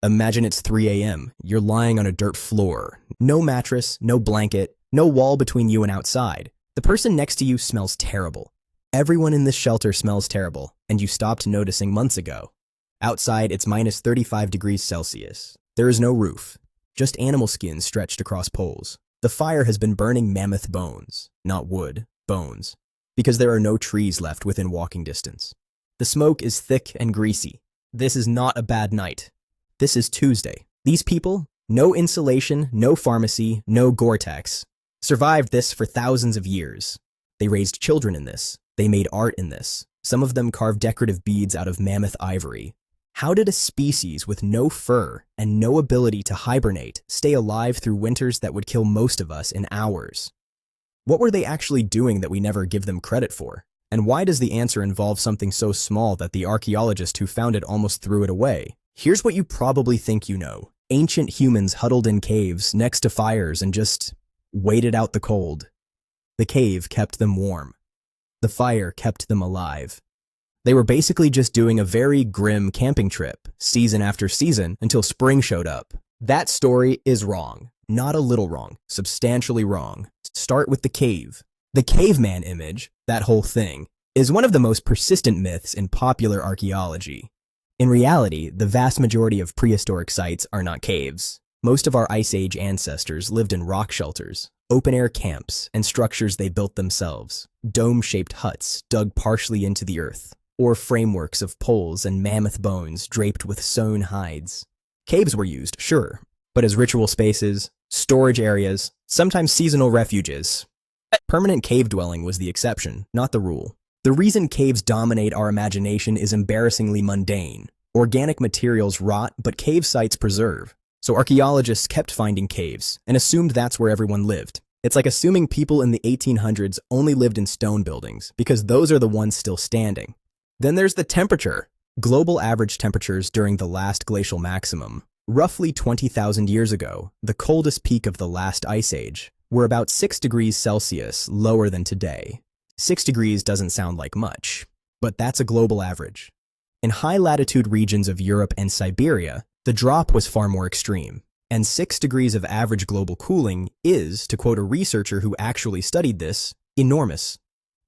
Imagine it's 3 a.m. You're lying on a dirt floor. No mattress, no blanket, no wall between you and outside. The person next to you smells terrible. Everyone in this shelter smells terrible, and you stopped noticing months ago. Outside, it's minus 35 degrees Celsius. There is no roof, just animal skins stretched across poles. The fire has been burning mammoth bones, not wood, bones, because there are no trees left within walking distance. The smoke is thick and greasy. This is not a bad night. This is Tuesday. These people, no insulation, no pharmacy, no Gore-Tex, survived this for thousands of years. They raised children in this. They made art in this. Some of them carved decorative beads out of mammoth ivory. How did a species with no fur and no ability to hibernate stay alive through winters that would kill most of us in hours? What were they actually doing that we never give them credit for? And why does the answer involve something so small that the archaeologist who found it almost threw it away? Here's what you probably think you know. Ancient humans huddled in caves next to fires and just waited out the cold. The cave kept them warm. The fire kept them alive. They were basically just doing a very grim camping trip, season after season, until spring showed up. That story is wrong. Not a little wrong, substantially wrong. Start with the cave. The caveman image, that whole thing, is one of the most persistent myths in popular archaeology. In reality, the vast majority of prehistoric sites are not caves. Most of our Ice Age ancestors lived in rock shelters, open-air camps, and structures they built themselves, dome-shaped huts dug partially into the earth, or frameworks of poles and mammoth bones draped with sewn hides. Caves were used, sure, but as ritual spaces, storage areas, sometimes seasonal refuges. Permanent cave dwelling was the exception, not the rule. The reason caves dominate our imagination is embarrassingly mundane. Organic materials rot, but cave sites preserve. So archaeologists kept finding caves and assumed that's where everyone lived. It's like assuming people in the 1800s only lived in stone buildings, because those are the ones still standing. Then there's the temperature. Global average temperatures during the last glacial maximum, roughly 20,000 years ago, the coldest peak of the last ice age, were about 6 degrees Celsius lower than today. 6 degrees doesn't sound like much, but that's a global average. In high-latitude regions of Europe and Siberia, the drop was far more extreme, and 6 degrees of average global cooling is, to quote a researcher who actually studied this, enormous.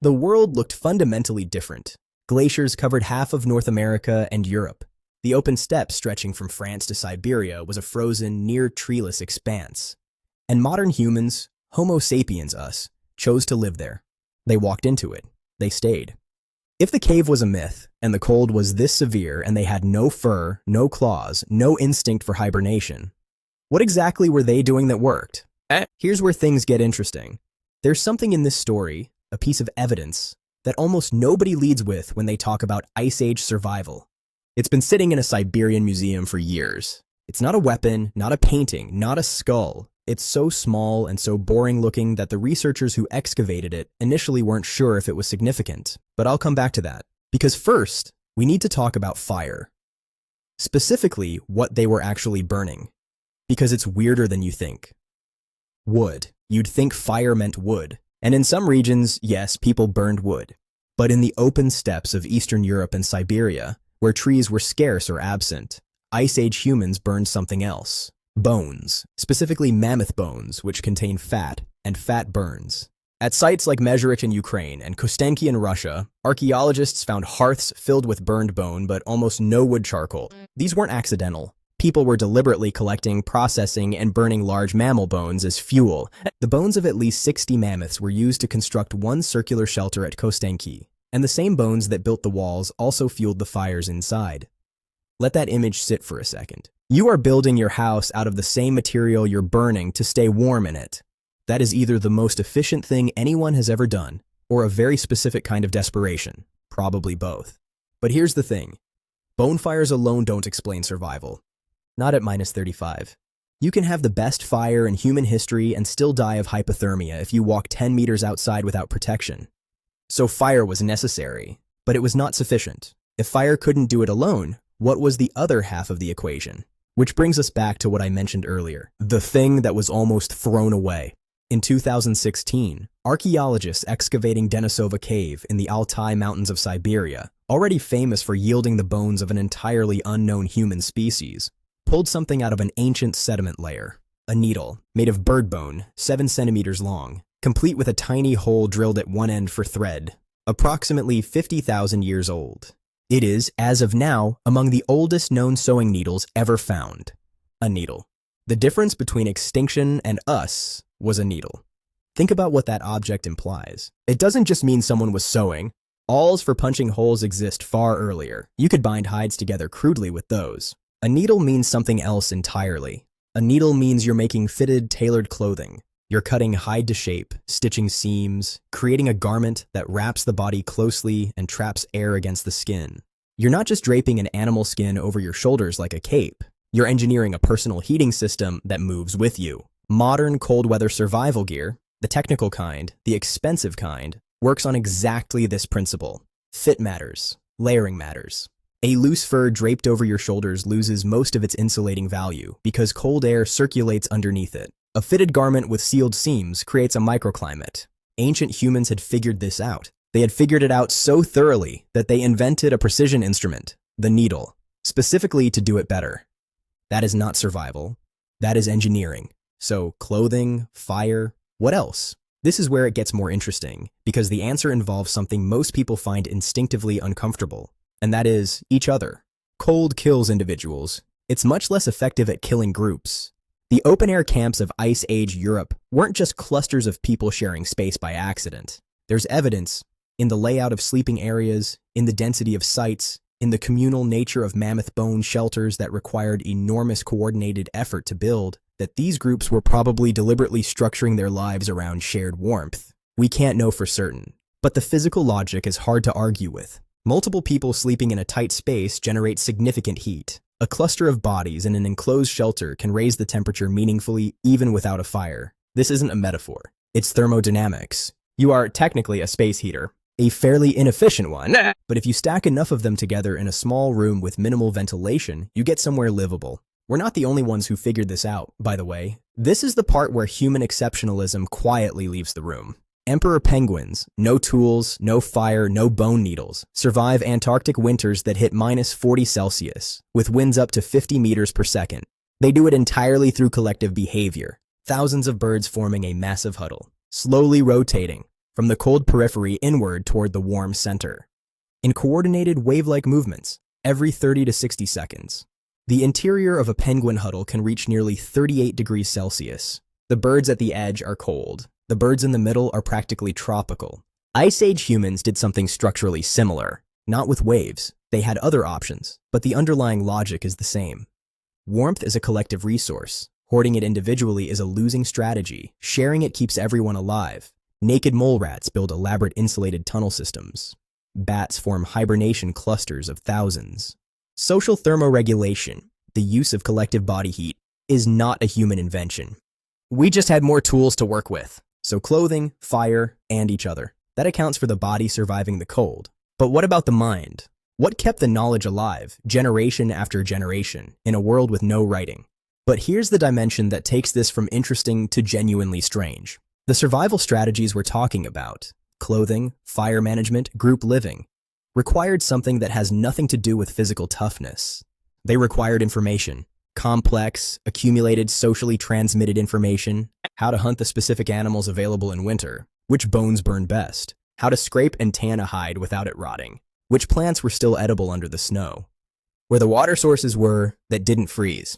The world looked fundamentally different. Glaciers covered half of North America and Europe. The open steppe stretching from France to Siberia was a frozen, near-treeless expanse. And modern humans, Homo sapiens us, chose to live there. They walked into it. They stayed. If the cave was a myth, and the cold was this severe and they had no fur, no claws, no instinct for hibernation, what exactly were they doing that worked? Here's where things get interesting. There's something in this story, a piece of evidence, that almost nobody leads with when they talk about Ice Age survival. It's been sitting in a Siberian museum for years. It's not a weapon, not a painting, not a skull. It's so small and so boring looking that the researchers who excavated it initially weren't sure if it was significant, but I'll come back to that. Because first, we need to talk about fire. Specifically, what they were actually burning. Because it's weirder than you think. Wood. You'd think fire meant wood. And in some regions, yes, people burned wood. But in the open steppes of Eastern Europe and Siberia, where trees were scarce or absent, Ice Age humans burned something else. Bones, specifically mammoth bones, which contain fat, and fat burns. At sites like Mezherik in Ukraine and Kostenki in Russia, archaeologists found hearths filled with burned bone but almost no wood charcoal. These weren't accidental. People were deliberately collecting, processing, and burning large mammal bones as fuel. The bones of at least 60 mammoths were used to construct one circular shelter at Kostenki, and the same bones that built the walls also fueled the fires inside. Let that image sit for a second. You are building your house out of the same material you're burning to stay warm in it. That is either the most efficient thing anyone has ever done, or a very specific kind of desperation. Probably both. But here's the thing. Bonfires alone don't explain survival. Not at minus 35. You can have the best fire in human history and still die of hypothermia if you walk 10 meters outside without protection. So fire was necessary, but it was not sufficient. If fire couldn't do it alone, what was the other half of the equation? Which brings us back to what I mentioned earlier, the thing that was almost thrown away. In 2016, archaeologists excavating Denisova Cave in the Altai Mountains of Siberia, already famous for yielding the bones of an entirely unknown human species, pulled something out of an ancient sediment layer, a needle made of bird bone, 7 centimeters long, complete with a tiny hole drilled at one end for thread, approximately 50,000 years old. It is, as of now, among the oldest known sewing needles ever found. A needle. The difference between extinction and us was a needle. Think about what that object implies. It doesn't just mean someone was sewing. Awls for punching holes exist far earlier. You could bind hides together crudely with those. A needle means something else entirely. A needle means you're making fitted, tailored clothing. You're cutting hide to shape, stitching seams, creating a garment that wraps the body closely and traps air against the skin. You're not just draping an animal skin over your shoulders like a cape. You're engineering a personal heating system that moves with you. Modern cold weather survival gear, the technical kind, the expensive kind, works on exactly this principle. Fit matters. Layering matters. A loose fur draped over your shoulders loses most of its insulating value because cold air circulates underneath it. A fitted garment with sealed seams creates a microclimate. Ancient humans had figured this out. They had figured it out so thoroughly that they invented a precision instrument, the needle, specifically to do it better. That is not survival. That is engineering. So clothing, fire, what else? This is where it gets more interesting, because the answer involves something most people find instinctively uncomfortable, and that is each other. Cold kills individuals. It's much less effective at killing groups. The open-air camps of Ice Age Europe weren't just clusters of people sharing space by accident. There's evidence in the layout of sleeping areas, in the density of sites, in the communal nature of mammoth-bone shelters that required enormous coordinated effort to build, that these groups were probably deliberately structuring their lives around shared warmth. We can't know for certain, but the physical logic is hard to argue with. Multiple people sleeping in a tight space generate significant heat. A cluster of bodies in an enclosed shelter can raise the temperature meaningfully even without a fire. This isn't a metaphor. It's thermodynamics. You are technically a space heater. A fairly inefficient one, but if you stack enough of them together in a small room with minimal ventilation, you get somewhere livable. We're not the only ones who figured this out, by the way. This is the part where human exceptionalism quietly leaves the room. Emperor penguins, no tools, no fire, no bone needles, survive Antarctic winters that hit -40 Celsius, with winds up to 50 meters per second. They do it entirely through collective behavior. Thousands of birds forming a massive huddle, slowly rotating from the cold periphery inward toward the warm center. In coordinated wave-like movements, every 30 to 60 seconds. The interior of a penguin huddle can reach nearly 38 degrees Celsius. The birds at the edge are cold. The birds in the middle are practically tropical. Ice Age humans did something structurally similar. Not with waves. They had other options, but the underlying logic is the same. Warmth is a collective resource. Hoarding it individually is a losing strategy. Sharing it keeps everyone alive. Naked mole rats build elaborate insulated tunnel systems. Bats form hibernation clusters of thousands. Social thermoregulation, the use of collective body heat, is not a human invention. We just had more tools to work with. So clothing, fire, and each other. That accounts for the body surviving the cold. But what about the mind? What kept the knowledge alive, generation after generation, in a world with no writing? But here's the dimension that takes this from interesting to genuinely strange. The survival strategies we're talking about, clothing, fire management, group living, required something that has nothing to do with physical toughness. They required information. Complex, accumulated, socially transmitted information, how to hunt the specific animals available in winter, which bones burn best, how to scrape and tan a hide without it rotting, which plants were still edible under the snow, where the water sources were that didn't freeze,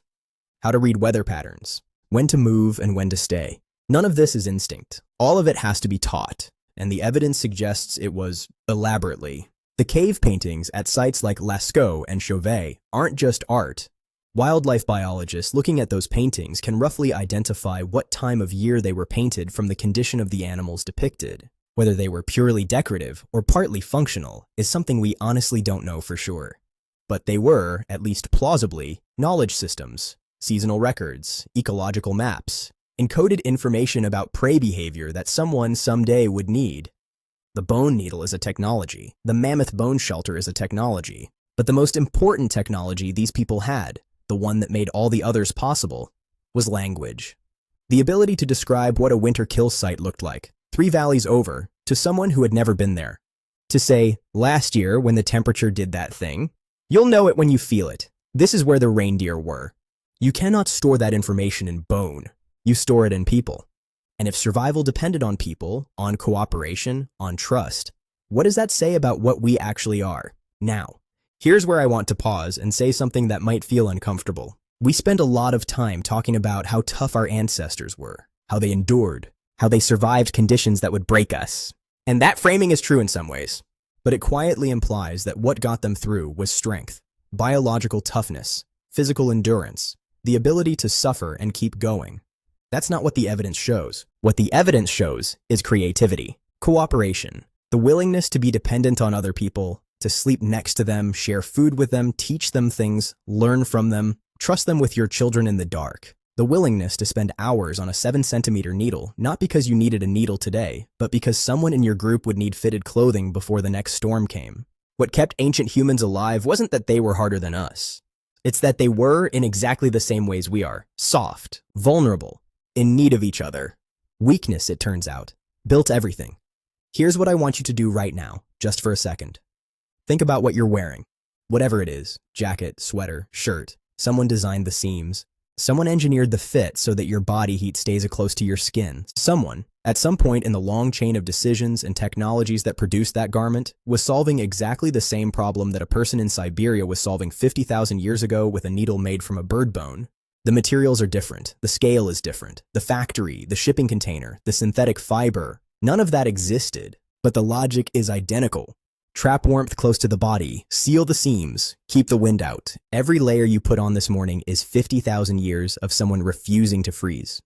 how to read weather patterns, when to move and when to stay. None of this is instinct. All of it has to be taught, and the evidence suggests it was elaborately. The cave paintings at sites like Lascaux and Chauvet aren't just art. Wildlife biologists looking at those paintings can roughly identify what time of year they were painted from the condition of the animals depicted. Whether they were purely decorative or partly functional is something we honestly don't know for sure. But they were, at least plausibly, knowledge systems, seasonal records, ecological maps, encoded information about prey behavior that someone someday would need. The bone needle is a technology. The mammoth-bone shelter is a technology. But the most important technology these people had, the one that made all the others possible, was language. The ability to describe what a winter kill site looked like, 3 valleys over, to someone who had never been there. To say, last year when the temperature did that thing, you'll know it when you feel it. This is where the reindeer were. You cannot store that information in bone. You store it in people. And if survival depended on people, on cooperation, on trust, what does that say about what we actually are? Now, here's where I want to pause and say something that might feel uncomfortable. We spend a lot of time talking about how tough our ancestors were, how they endured, how they survived conditions that would break us. And that framing is true in some ways, but it quietly implies that what got them through was strength, biological toughness, physical endurance, the ability to suffer and keep going. That's not what the evidence shows. What the evidence shows is creativity, cooperation, the willingness to be dependent on other people, to sleep next to them, share food with them, teach them things, learn from them, trust them with your children in the dark. The willingness to spend hours on a 7-centimeter needle, not because you needed a needle today, but because someone in your group would need fitted clothing before the next storm came. What kept ancient humans alive wasn't that they were harder than us. It's that they were in exactly the same ways we are, soft, vulnerable, in need of each other. Weakness, it turns out, built everything. Here's what I want you to do right now, just for a second. Think about what you're wearing. Whatever it is, jacket, sweater, shirt, someone designed the seams. Someone engineered the fit so that your body heat stays close to your skin. Someone, at some point in the long chain of decisions and technologies that produced that garment, was solving exactly the same problem that a person in Siberia was solving 50,000 years ago with a needle made from a bird bone. The materials are different, the scale is different, the factory, the shipping container, the synthetic fiber, none of that existed, but the logic is identical. Trap warmth close to the body, seal the seams, keep the wind out. Every layer you put on this morning is 50,000 years of someone refusing to freeze.